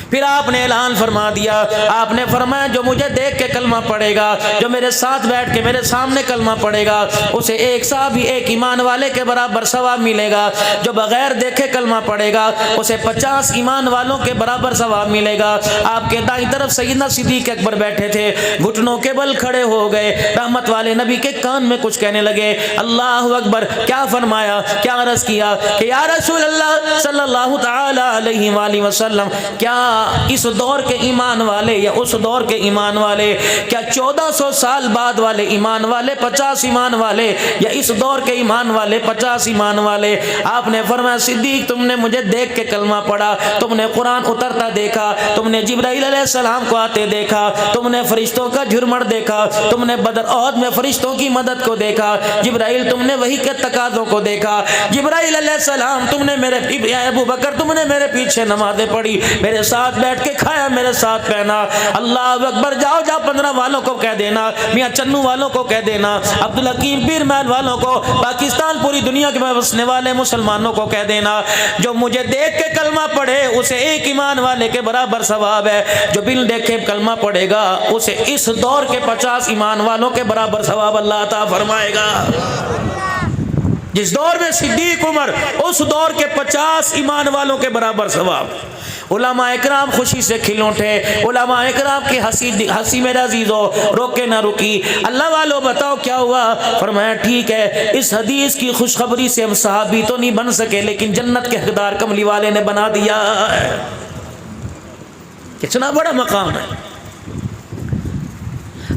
پھر آپ نے اعلان فرما دیا، آپ نے فرمایا جو مجھے دیکھ کے کلمہ پڑھے گا، جو میرے ساتھ بیٹھ کے میرے سامنے کلمہ پڑھے گا، اسے ایک صحابی ایک ایمان والے کے برابر ثواب ملے گا۔ جو بغیر دیکھے کلمہ پڑھے گا اسے 50 ایمان والوں کے برابر ثواب ملے گا۔ آپ کے دائیں طرف سیدنا صدیق اکبر بیٹھے تھے، گھٹنوں کے بل کھڑے ہو گئے، رحمت والے نبی کے کان میں کچھ کہنے لگے۔ اللہ اکبر۔ کیا فرمایا، کیا عرض کیا کہ یا رسول اللہ صلی اللہ تعالی علیہ وآلہ وسلم، کیا اس دور کے ایمان والے یا اس دور کے ایمان والے، کیا 1400 سال بعد والے ایمان والے 50 ایمان والے، یا اس دور کے ایمان والے 50 ایمان والے؟ آپ نے فرمایا صدیق تم نے مجھے دیکھ کے کلمہ پڑھا، تم نے قرآن اترتا دیکھا، تم نے جبرائیل علیہ السلام کو آتے دیکھا، تم نے فرشتوں کا جھرمڑ دیکھا، تم نے بدر احد میں فرشتوں کی مدد کو دیکھا، جبرائیل تم نے وحی کے تقاضوں کو دیکھا، جبرائیل علیہ السلام تم نے میرے ابو بکر تم نے میرے پیچھے نمازیں پڑھی، میرے ساتھ ساتھ بیٹھ کے کھایا، میرے ساتھ پہنا۔ اللہ اکبر، جاؤ 15 والوں کو کہہ دینا، میاں چنو والوں کو کہہ دینا، عبدالحکیم پیر محل والوں کو، پاکستان پوری دنیا کے بسنے والے مسلمانوں کو کہہ دینا، جو مجھے دیکھ کے کلمہ پڑھے اسے ایک ایمان والے کے برابر ثواب ہے، جو بن دیکھے کلمہ پڑھے گا اسے اس دور کے 50 ایمان والوں کے برابر ثواب اللہ عطا فرمائے گا۔ جس دور میں صدیق عمر، اس دور کے 50 ایمان والوں کے برابر ثواب۔ علماء اکرام خوشی سے کھل اٹھے، علماء اکرام کی ہنسی میرے عزیزو روکے نہ رکی۔ اللہ والو بتاؤ کیا ہوا؟ فرمایا ٹھیک ہے، اس حدیث کی خوشخبری سے ہم صحابی تو نہیں بن سکے لیکن جنت کے حقدار کملی والے نے بنا دیا ہے۔ کتنا بڑا مقام ہے۔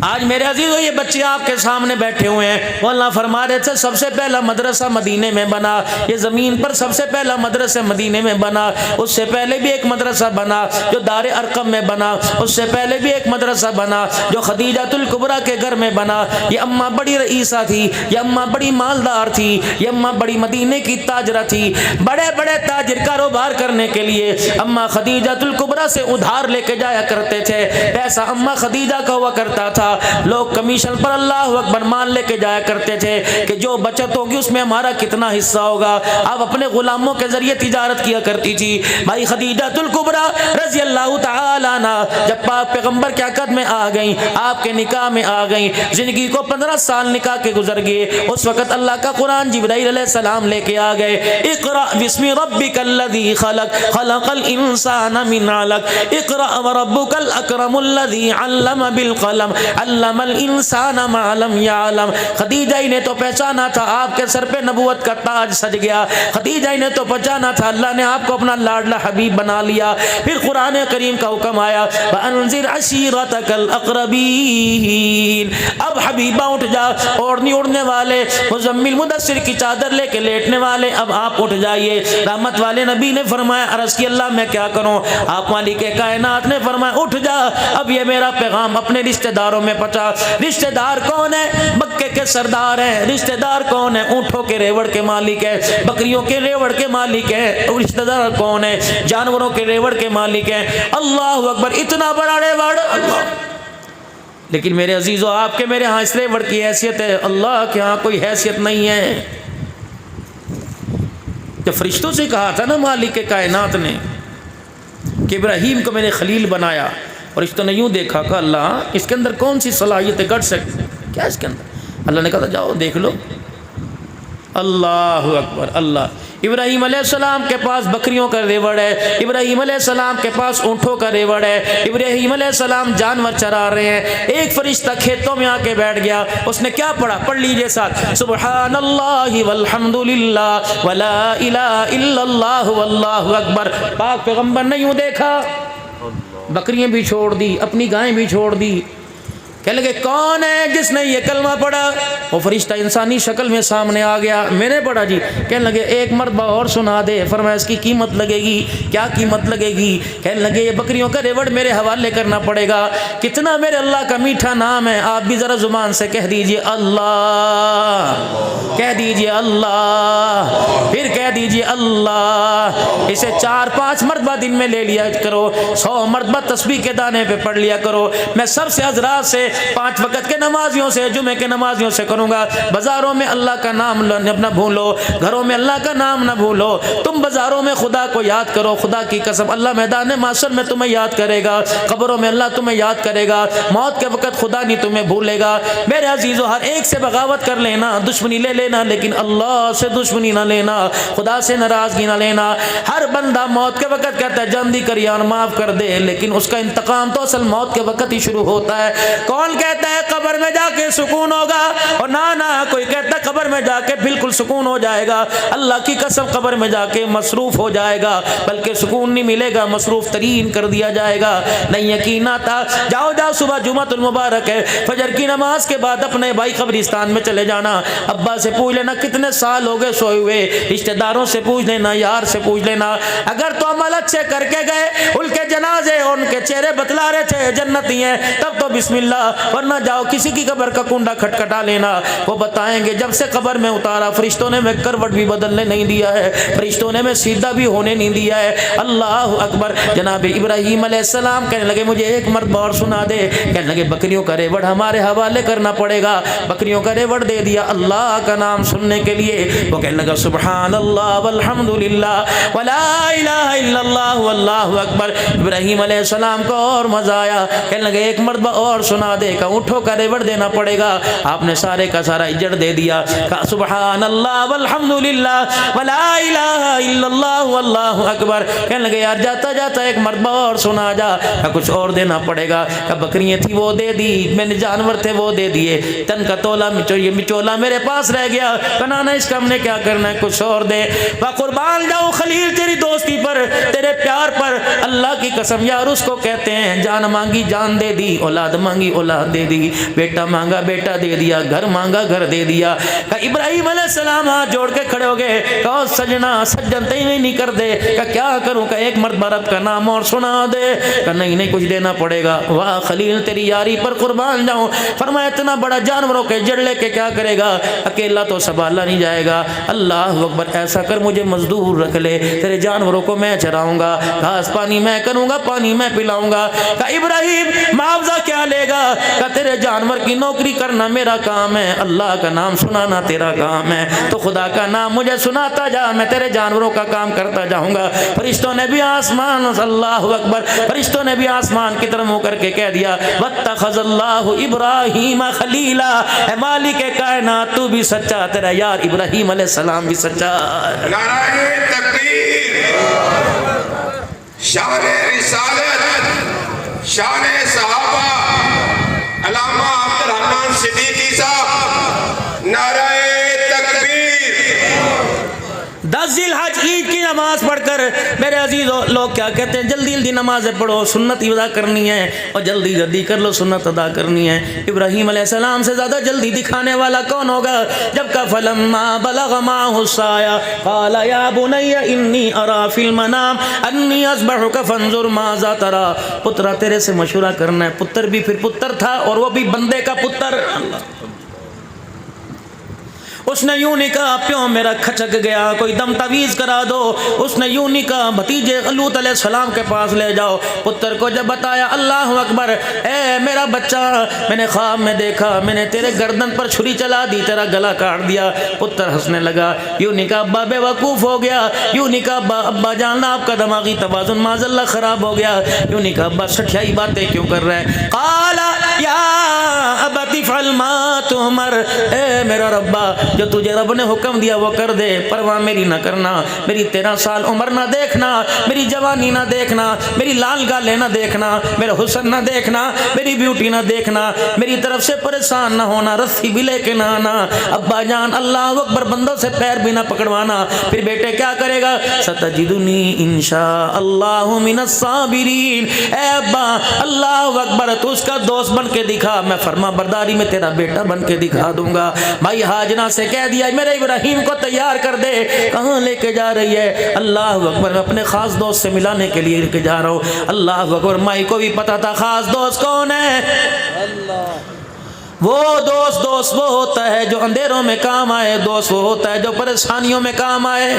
آج میرے عزیزو یہ بچے آپ کے سامنے بیٹھے ہوئے ہیں، وہ اللہ فرما رہے تھے سب سے پہلا مدرسہ مدینے میں بنا، یہ زمین پر سب سے پہلا مدرسہ مدینے میں بنا، اس سے پہلے بھی ایک مدرسہ بنا جو دار ارقم میں بنا، اس سے پہلے بھی ایک مدرسہ بنا جو خدیجۃ الکبریٰ کے گھر میں بنا۔ یہ اماں بڑی رئیسہ تھی، یہ اماں بڑی مالدار تھی، یہ اماں بڑی مدینے کی تاجرہ تھی، بڑے بڑے تاجر کاروبار کرنے کے لیے اماں خدیجۃ الکبریٰ سے ادھار لے کے جایا کرتے تھے، پیسہ اماں خدیجہ کا ہوا کرتا تھا، لوگ کمیشن پر اللہ اکبر مال لے کے جایا کرتے تھے کہ جو بچت ہوگی اس میں ہمارا کتنا حصہ ہوگا۔ اب اپنے غلاموں کے ذریعے تجارت کیا کرتی تھی۔ بھائی خدیجۃ الکبریٰ رضی اللہ تعالی عنہ جب پاک پیغمبر کے عقد میں آ گئیں، آپ کے نکاح میں آ گئیں، زندگی کو 15 سال نکاح کے گزر گئے، اس وقت اللہ کا قرآن جبرائیل علیہ السلام لے کے آ گئے، اقرأ بسم ربک الذی خلق خلق الانسان من علق اقرأ وربک الاکرم الذی علم بالقلم علم الانسان ما لم يعلم۔ خدیجہ ہی نے تو پہچانا تھا آپ کے سر پہ نبوت کا تاج سج گیا، خدیجہ ہی نے تو پہچانا تھا اللہ نے آپ کو اپنا لاڈلا حبیب بنا لیا۔ پھر قرآن کریم کا حکم آیا وانذر عشیرتک الاقربین، اب حبیبہ اٹھ جا، اوڑھنی اڑنے والے مزمل مدثر کی چادر لے کے لیٹنے والے اب آپ اٹھ جائیے۔ رحمت والے نبی نے فرمایا عرض کی اللہ میں کیا کروں؟ آپ مالک کائنات نے فرمایا اٹھ جا، اب یہ میرا پیغام اپنے رشتہ داروں میں پہنچا۔ رشتہ دار کون ہے؟ مکے کے سردار ہیں۔ رشتہ دار کون ہے؟ اونٹوں کے ریوڑ کے مالک ہے، بکریوں کے ریوڑ کے مالک ہیں۔ رشتہ دار کون ہے؟ جانوروں کے ریوڑ کے مالک ہیں۔ اللہ اکبر، اتنا بڑا ریوڑ اللہ۔ لیکن میرے عزیزو آپ کے میرے ہاں اس ریوڑ کی حیثیت ہے، اللہ کے ہاں کوئی حیثیت نہیں ہے۔ جب فرشتوں سے کہا تھا نا مالک کائنات نے کہ ابراہیم کو میں نے خلیل بنایا، فرشتوں نے یوں دیکھا کہ اللہ اس کے اندر کون سی صلاحیتیں گھٹ سکتی، کیا اس کے اندر؟ اللہ نے کہا جاؤ دیکھ لو۔ اللہ اکبر اللہ۔ ابراہیم علیہ السلام کے پاس بکریوں کا ریوڑ ہے، ابراہیم علیہ السلام کے پاس اونٹوں کا ریوڑ ہے، ابراہیم علیہ السلام جانور چرا رہے ہیں۔ ایک فرشتہ کھیتوں میں آ کے بیٹھ گیا، اس نے کیا پڑھا؟ پڑھ لیجئے ساتھ، سبحان اللہ والحمد للہ ولا الہ الا اللہ واللہ اکبر۔ پاک پیغمبر نے یوں دیکھا، بکریاں بھی چھوڑ دی، اپنی گائیں بھی چھوڑ دی، کہنے لگے کون ہے جس نے یہ کلمہ پڑھا؟ وہ فرشتہ انسانی شکل میں سامنے آ گیا، میں نے پڑھا جی۔ کہنے لگے ایک مرتبہ اور سنا دے۔ فرمایا اس کی قیمت لگے گی۔ کیا قیمت لگے گی؟ کہنے لگے یہ بکریوں کا ریوڑ میرے حوالے کرنا پڑے گا۔ کتنا میرے اللہ کا میٹھا نام ہے، آپ بھی ذرا زبان سے کہہ دیجئے اللہ، کہہ دیجئے اللہ، پھر کہہ دیجئے اللہ۔ اسے 4-5 مرتبہ دن میں لے لیا کرو، 100 مرتبہ تسبیح کے دانے پہ پڑھ لیا کرو۔ میں سب سے حضرات سے 5 وقت کے نمازیوں سے، جمعے کے نمازیوں سے کروں گا، بازاروں میں اللہ کا نام نہ بھولو، گھروں میں اللہ کا نام نہ بھولو۔ تم بازاروں میں خدا کو یاد کرو، خدا کی قسم اللہ میدان معاشر میں تمہیں یاد کرے گا، قبروں میں اللہ تمہیں یاد کرے گا، موت کے وقت خدا نہیں تمہیں بھولے گا۔ میرے عزیزو ہر ایک سے بغاوت کر لینا، دشمنی لے لینا، لیکن اللہ سے دشمنی نہ لینا، خدا سے ناراضگی نہ لینا۔ ہر بندہ موت کے وقت کہتا ہے جلدی کر یار معاف کر دے، لیکن اس کا انتقام تو اصل موت کے وقت ہی شروع ہوتا ہے۔ کون کہتا ہے قبر میں جا کے سکون ہوگا؟ اور نہ کوئی کہتا ہے قبر میں جا کے بالکل سکون ہو جائے گا۔ اللہ کی قسم قبر میں جا کے مصروف ہو جائے گا، بلکہ سکون نہیں ملے گا، مصروف ترین کر دیا جائے گا۔ نہیں یقین آتا؟ جاؤ صبح جمعۃ المبارک ہے، فجر کی نماز کے بعد اپنے بھائی قبرستان میں چلے جانا، ابا سے پوچھ لینا کتنے سال ہو گئے سوئے ہوئے، رشتہ داروں سے پوچھ لینا، یار سے پوچھ لینا۔ اگر تو عمل اچھے کر کے گئے، ان کے جنازے ان کے چہرے بتلا رہے تھے جنتی ہیں، تب تو بسم اللہ ورنہ جاؤ کسی کی قبر کا کنڈا کھٹکھٹا لینا، وہ بتائیں گے جب سے قبر میں اتارا فرشتوں نے میں کروٹ بھی بدلنے نہیں دیا ہے، فرشتوں نے میں سیدھا بھی ہونے نہیں دیا ہے۔ اللہ اکبر۔ جناب ابراہیم علیہ السلام کہنے لگے مجھے ایک مرتبہ اور سنا دے، کہنے لگے بکریوں کا ریوڑ ہمارے حوالے کرنا پڑے گا، بکریوں کا ریوڑ دے دیا اللہ کا نام سننے کے لیے۔ وہ کہنے لگا سبحان اللہ والحمد للہ ولا الہ الا اللہ واللہ اکبر۔ ابراہیم علیہ السلام کو اور مزہ آیا، کہنے لگے ایک مرتبہ اور سنا دے، کہ اونٹوں کا ریوڑ دینا پڑے گا۔ آپ نے سارے کا سارا اجڑ دے دیا، کہا سبحان اللہ والحمد للہ ولا الہ الا اللہ واللہ اکبر۔ کہنے لگے یار جاتا جاتا ایک مرتبہ اور سنا جا، کہ کچھ اور دینا پڑے گا، کہ بکریاں تھی وہ دے دی، میں نے جانور تھے وہ دے دیے، تن کا تولا مچولا میرے پاس رہ گیا، کہنا اس کا ہم نے کیا کرنا ہے، کچھ اور دے۔ وہ قربان جاؤ خلیل تیری دوستی پر، تیرے پیار پر، اللہ کی قسم یار اس کو کہتے ہیں جان مانگی جان دے دی، اولاد مانگی اولاد دے دی، بیٹا مانگا بیٹا دے دیا، گھر مانگا گھر دے دیا۔ کہ ابراہیم علیہ السلام ہاتھ جوڑ کے کھڑے ہو گئے، کہو سجنا سجن تیویں نہیں کر دے، کہ کیا کروں، کہ ایک مرتبہ رب کا نام اور سنا دے، کہ نہیں نہیں کچھ دینا پڑے گا۔ واہ خلیل تیری یاری پر قربان جاؤں۔ فرمایا اتنا بڑا جانوروں کے جڑ لے کے کیا کرے گا، اکیلا تو سنبھالا نہیں جائے گا، اللہ اکبر ایسا کر مجھے مزدور رکھ لے، تیرے جانوروں کو میں چراؤں گا، گھاس پانی میں کروں گا، پانی میں پلاؤں گا۔ کہ ابراہیم معاوضہ کیا لے گا، کہ تیرے جانور کی نوکری کرنا میرا کام ہے، اللہ کا نام سنانا تیرا کام ہے، تو خدا کا نام مجھے سناتا جا، میں تیرے جانوروں کا کام کرتا جاؤں گا۔ فرشتوں نے بھی آسمان، اللہ اکبر، فرشتوں نے بھی آسمان کی طرف منہ کر کے کہہ دیا واتخذ اللہ ابراہیم خلیلا، اے مالک کائنات تو بھی سچا، تیرا یار ابراہیم علیہ السلام بھی سچا۔ نعرہ تکبیر، شان رسالت، شان صحابہ، علامہ عبدالرحمن صدیقی صاحب، نعرہ تکبیر۔ 10 ذی الحج عید کی نماز پڑھ کر میرے عزیزو لوگ کیا کہتے ہیں جلدی جلدی نمازیں پڑھو، سنت ادا کرنی ہے، اور جلدی جلدی کر لو سنت ادا کرنی ہے۔ ابراہیم علیہ السلام سے زیادہ جلدی دکھانے والا کون ہوگا؟ جب کا فلما بلغ معه السعي قال يا بني اني ارى في المنام اني اذبحك فانظر ماذا ترى۔ پترا تیرے سے مشورہ کرنا ہے، پتر بھی پھر پتر تھا، اور وہ بھی بندے کا پتر۔ اللہ، اس نے یوں نہیں کہا پیوں میرا کھچک گیا کوئی دم تعویذ کرا دو، اس نے یوں نہیں کہا بھتیجے لوط علیہ السلام کے پاس لے جاؤ۔ پتر کو جب بتایا اللہ اکبر، اے میرا بچہ میں نے خواب میں دیکھا، میں نے تیرے گردن پر چھری چلا دی، تیرا گلا کاٹ دیا۔ پتر ہنسنے لگا، یوں نہیں کہا ابا بے وقوف ہو گیا، یوں نہیں کہا ابا جان آپ کا دماغی توازن معاذ اللہ خراب ہو گیا، یوں نہیں کہا ابا سٹھیائی باتیں کیوں کر رہے ہیں۔ قال یا ابت افعل ما تؤمر، اے میرا ربا جو تجھے رب نے حکم دیا وہ کر دے، پرواہ میری نہ کرنا، میری 13 سال عمر نہ دیکھنا، میری جوانی نہ دیکھنا، میری لال گالے نہ دیکھنا، میرا حسن نہ دیکھنا، میری بیوٹی نہ دیکھنا، میری طرف سے پریشان نہ ہونا، رسی بھی لے کے نہ آنا، ابا جان اللہ اکبر بندوں سے پیر بھی نہ پکڑوانا۔ پھر بیٹے کیا کرے گا؟ ستجدنی انشاء اللہ من الصابرین، اے ابا اللہ اکبر تو اس کا دوست بن کے دکھا، میں فرما برداری میں تیرا بیٹا بن کے دکھا دوں گا۔ بھائی ہاجرہ سے کہہ دیا میرے ابراہیم کو تیار کر دے، کہاں لے کے جا رہی ہے؟ اللہ اکبر میں اپنے خاص دوست سے ملانے کے لیے لے کے جا رہا ہوں۔ اللہ اکبر مائی کو بھی پتا تھا خاص دوست کون ہے، وہ دوست وہ ہوتا ہے جو اندھیروں میں کام آئے، دوست وہ ہوتا ہے جو پریشانیوں میں کام آئے۔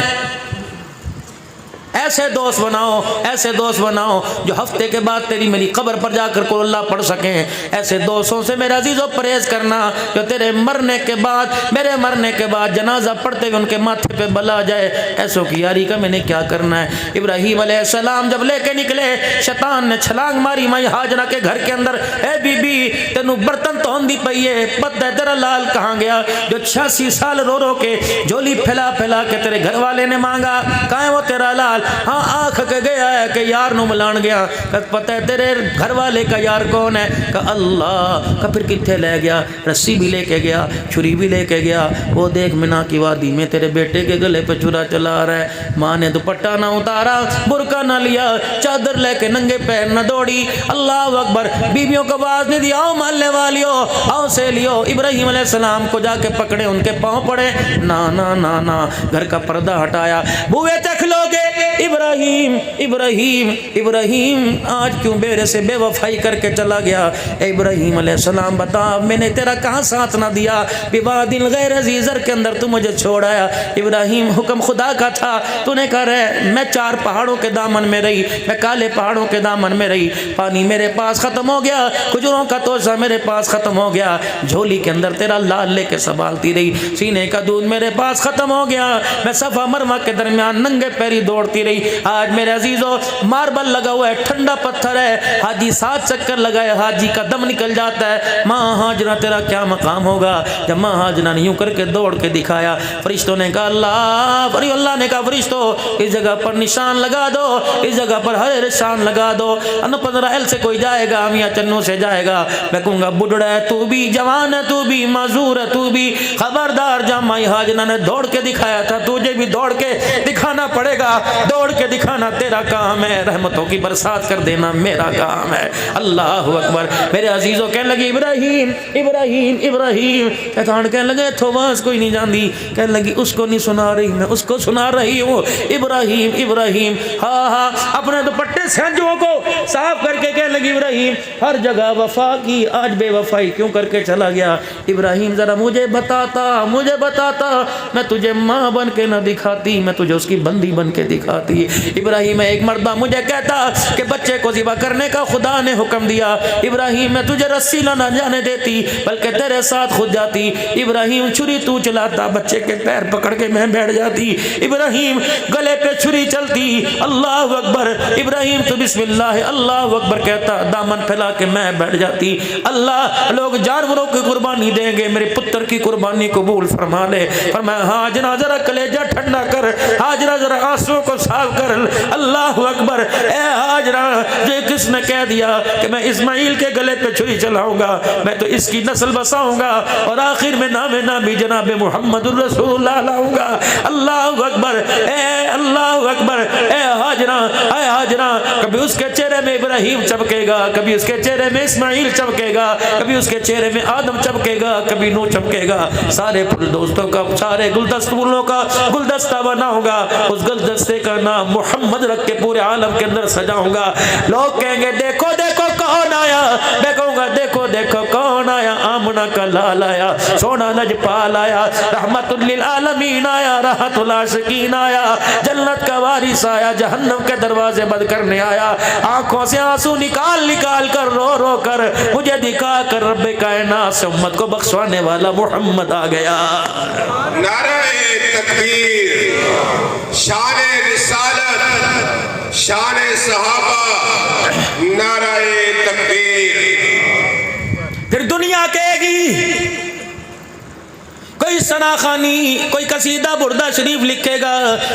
ایسے دوست بناؤ، ایسے دوست بناؤ جو ہفتے کے بعد تیری میری قبر پر جا کر کو اللہ پڑھ سکیں۔ ایسے دوستوں سے میرے عزیزو پرہیز کرنا جو تیرے مرنے کے بعد، میرے مرنے کے بعد جنازہ پڑھتے ہوئے ان کے ماتھے پہ بلا جائے۔ ایسوں کی یاری کا میں نے کیا کرنا ہے؟ ابراہیم علیہ السلام جب لے کے نکلے، شیطان نے چھلانگ ماری مائی ہاجرہ کے گھر کے اندر، اے بی بی تینوں برتن تو ہندی پئی ہے، پتہ ہے تیرا لال کہاں گیا جو 86 سال رو رو کے جھولی پھیلا پھیلا کے تیرے گھر والے نے مانگا، کہاں ہے وہ تیرا لال؟ ہاں آنکھ کے گیا ہے کہ یار نو ملان گیا، کہ پتہ ہے تیرے گھر والے کا یار کون ہے؟ کہ اللہ، کہ پھر کتنے لے گیا؟ رسی بھی لے کے گیا، چھری بھی لے کے گیا، وہ دیکھ منا کی وادی میں تیرے بیٹے کے گلے پہ چھرا چلا رہا ہے۔ ماں نے دوپٹہ نہ اتارا، برقع نہ لیا، چادر لے کے ننگے پیر نہ دوڑی۔ اللہ اکبر، بیویوں کو آواز نہیں دیا او مال محلے والیوں آؤ سہیلیوں ابراہیم علیہ السلام کو جا کے پکڑے ان کے پاؤں پڑے نا نا نا نا گھر کا پردہ ہٹایا بوئے تک لوگے ابراہیم ابراہیم ابراہیم آج کیوں میرے سے بے وفائی کر کے چلا گیا اے ابراہیم علیہ السلام بتا میں نے تیرا کہاں ساتھ نہ دیا بواد غیر ذی زرع کے اندر تو مجھے چھوڑ آیا ابراہیم حکم خدا کا تھا تو نے کہا رہے میں 4 پہاڑوں کے دامن میں رہی میں کالے پہاڑوں کے دامن میں رہی پانی میرے پاس ختم ہو گیا کھجوروں کا توشہ میرے پاس ختم ہو گیا جھولی کے اندر تیرا لال لے کے سنبھالتی رہی سینے کا دودھ میرے پاس ختم ہو گیا میں صفا مروا کے درمیان ننگے پیری دوڑتی رہی آج میرے عزیزو ماربل لگا ہوا ہے ٹھنڈا پتھر ہے حاجی 7 چکر لگائے حاجی کا دم نکل جاتا ہے ماں ہاجرہ تیرا کیا مقام ہوگا جب ماں ہاجرہ نے یوں کر کے دوڑ کے دکھایا فرشتوں نے کہا اللہ نے کہا فرشتوں اس جگہ پر نشان لگا دو اس جگہ پر ہر نشان لگا دو 15 سے کوئی جائے گا میاں چنو سے جائے گا میں کہوں گا بڑھڑا ہے تو بھی جوان ہے تو بھی معذور ہے تو بھی خبردار جب ماں ہاجرہ نے دوڑ کے دکھایا تھا تجھے بھی دوڑ کے دکھانا پڑے گا دوڑ کے دکھانا تیرا کام ہے رحمتوں کی برسات کر دینا میرا کام ہے اللہ اکبر میرے عزیزوں کہنے لگے ابراہیم ابراہیم ابراہیم شیطان کہنے لگے تھواس کوئی نہیں جاندی کہنے لگی اس کو نہیں سنا رہی میں اس کو سنا رہی ہوں ابراہیم ابراہیم ہاں ہاں اپنے دوپٹے سینجوں کو صاف کر کے کہنے لگی ابراہیم ہر جگہ وفا کی آج بے وفائی کیوں کر کے چلا گیا ابراہیم ذرا مجھے بتاتا میں تجھے ماں بن کے نہ دکھاتی میں تجھے اس کی بندی بن کے دکھاتی ابراہیم ایک مردہ مجھے کہتا کہ بچے کو ذبح کرنے کا خدا نے حکم دیا ابراہیم میں تجھے رسی نہ جانے دیتی بلکہ تیرے ساتھ خود جاتی ابراہیم چھری تو چلاتا بچے کے پیر پکڑ کے میں بیٹھ جاتی ابراہیم گلے پہ چھری چلتی اللہ اکبر ابراہیم تو بسم اللہ اللہ اکبر کہتا دامن پھیلا کے میں بیٹھ جاتی اللہ لوگ جانوروں کی قربانی دیں گے میرے پتر کی قربانی قبول فرما لے فرمایا ہاجرہ ذرا کلیجہ ٹھنڈا کر ہاجرہ ذرا آنسوں کو صاف کر اللہ اکبر اے ہاجرہ یہ کس نے کہہ دیا کہ میں اسماعیل کے گلے پہ چھری چلاؤں گا میں تو اس کی نسل بساؤں گا اور آخر میں نام نبی جناب محمد الرسول اللہ لاؤں گا اللہ اکبر اللہ اکبر اے ہاجرہ کبھی اس کے چہرے میں ابراہیم چمکے گا کبھی اس کے چہرے میں اسماعیل چمکے گا کبھی اس کے چہرے میں آدم چمکے گا کبھی نوح چمکے گا سارے دوستوں کا سارے گلدستوں کا گلدستہ بناؤں گا اس گلدستے کا نام محمد رکھ کے پورے عالم کے اندر سجاؤں گا لوگ کہیں گے دیکھو دیکھو کون آیا میں کہوں گا دیکھو دیکھو کون آیا آمنہ کا لال آیا سونا لجپال آیا رحمت للعالمین آیا راحت العاشقین آیا جنت کا وارث آیا جہنم کے دروازے بند کرنے آیا آنکھوں سے آنسو نکال نکال کر رو رو کر مجھے دکھا کر رب کائنات سے امت کو بخشوانے والا محمد آ گیا نعرہ تکبیر شان رسالت شان صحابہ نعرہ تکبیر پھر دنیا کہے گی کوئی ثناخانی کوئی قصیدہ بردہ شریف لکھے گا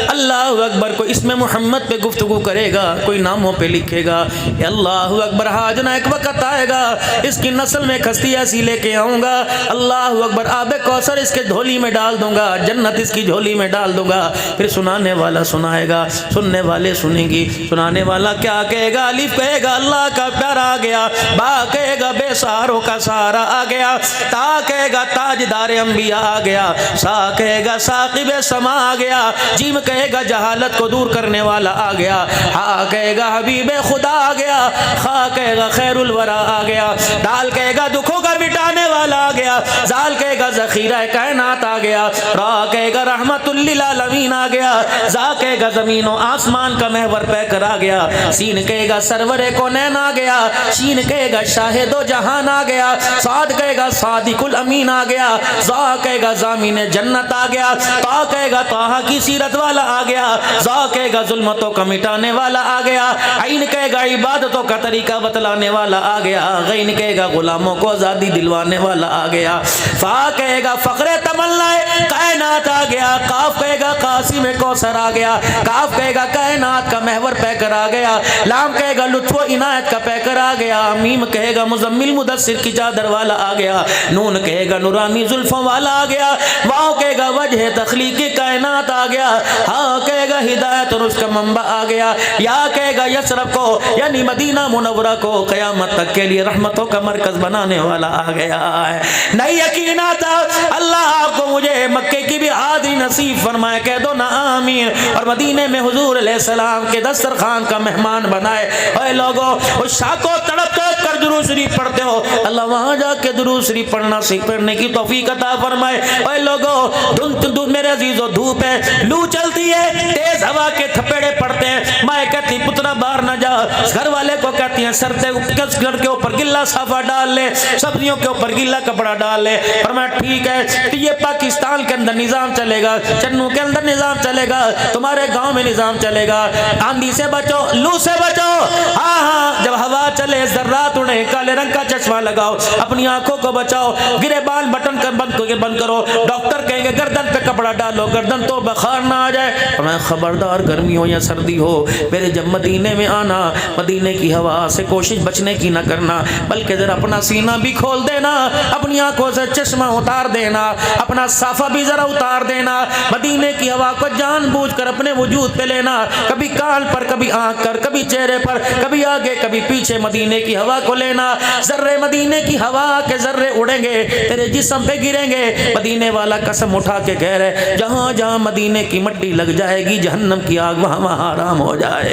اللہ اکبر کوئی اس میں محمد پہ گفتگو کرے گا کوئی ناموں پہ لکھے گا اللہ اکبر ہاجنہ ایک وقت آئے گا اس کی نسل میں کھستی ایسی لے کے آؤں گا اللہ اکبر آب کوثر اس کے جھولی میں ڈال دوں گا جنت اس کی جھولی میں ڈال دوں گا پھر سنانے والا سنائے گا سننے والے سنیں گی سنانے والا کیا کہے گا الف کہے گا اللہ کا پیارا آ گیا با کہے گا بے سہاروں کا سہارا آ گیا تا کہے گا تاجدار انبیاء آ گیا سا کہے گا ثاقب سما آ گیا جیم کہے گا جہالت کو دور کرنے والا آ گیا ہا کہے گا حبیب خدا آ گیا خا کہے گا خیر الورا آ گیا دال کہے گا دکھوں کا مٹانے والا آ گیا زال کہے گا ذخیرہ کائنات آ گیا را کہے گا رحمت للعالمین آ گیا زا کہے گا زمین و آسمان کا محور پہ کر آ گیا سین کہے گا سرور کونین آ گیا شین کہے گا شاہد و جہان آ گیا صاد کہے گا صادق الامین آ گیا زا کہے گا زامین جنت آ گیا تا کہے گا طٰہٰ کی سیرت والا آ گیا زا کہے گا ظلمتوں کا مٹانے والا آ گیا عین کہے گا عبادتوں کا طریقہ بتلانے والا آ گیا غین کہے گا غلاموں کو آزادی دلوانے والا آ گیا گیا، فا کہے گا فخر تمنا کائنات آ گیا، قاف کہے گا قاسم کوثر آ گیا، کاف کہے گا کائنات کا محور پیکر آ گیا، لام کہے گا لطف و عنایت کا پیکر آ گیا، میم کہے گا مزمل مدثر کی چادر والا آ گیا، نون کہے گا نورانی زلفوں والا آ گیا، واو کہے گا وجہ تخلیق کائنات آ گیا، ہاں کہے گا ہدایت اور اس کا منبع آ گیا، یا کہے گا یثرب کو یعنی مدینہ منورہ کو قیامت تک کے لیے رحمتوں کا مرکز بنانے والا آ گیا ہے۔ نہیں یقین آتا اللہ آپ کو مجھے مکے کی بھی حاضری نصیب فرمائے، کہہ دو نا آمین، اور مدینے میں حضور علیہ السلام کے دسترخوان کا مہمان بنائے۔ اے لوگوں اس شاہ کو تڑپ تڑپ کر درود شریف پڑھتے ہو، اللہ وہاں جا کے درود شریف پڑھنے کی توفیق عطا فرمائے۔ اے لوگوں میرے عزیزو دھوپ ہے، لو چلتی ہے، تیز ہوا کے تھپیڑے پڑتے ہیں، ماں کہتی پترا باہر نہ جا، گھر والے کو کہتی ہیں سرتے گھر کے اوپر گلا صافہ ڈال لے، سبزیوں کے اوپر گلا کپڑا ڈال لے، فرمایا ٹھیک ہے، یہ پاکستان کے اندر نظام چلے گا، چنو کے اندر نظام چلے گا، تمہارے گاؤں میں نظام چلے گا، آندھی سے بچو، لو سے بچو، ہاں ہاں جب ہوا چلے ذرات اڑے، کالے رنگ کا چشمہ لگاؤ، اپنی آنکھوں کو بچاؤ، گرے بال بٹن کر بند کرو، ڈاکٹر کہیں گے گردن پہ کپڑا ڈالو، گردن تو بخار نہ آ جائے، فرمایا خبردار گرمی ہو یا سردی ہو میرے جب مدینے میں آنا، مدینے کی ہوا سے کوشش بچنے کی نہ کرنا، بلکہ ذرا اپنا سینہ بھی کھول دینا، اپنی آنکھوں سے چشمہ اتار دینا، اپنا صافہ بھی ذرا اتار دینا، مدینے کی ہوا کو جان بوجھ کر اپنے وجود پہ لینا، کبھی کان پر، کبھی آنکھ پر، کبھی چہرے پر، کبھی آگے کبھی پیچھے، مدینے کی ہوا کو لینا، ذرے مدینے کی ہوا کے ذرے اڑیں گے، تیرے جسم پہ گریں گے، مدینے والا قسم اٹھا کے کہہ رہے جہاں جہاں مدینے کی مٹی لگ جائے گی جہنم کی آگ وہاں وہاں حرام ہو جائے گی۔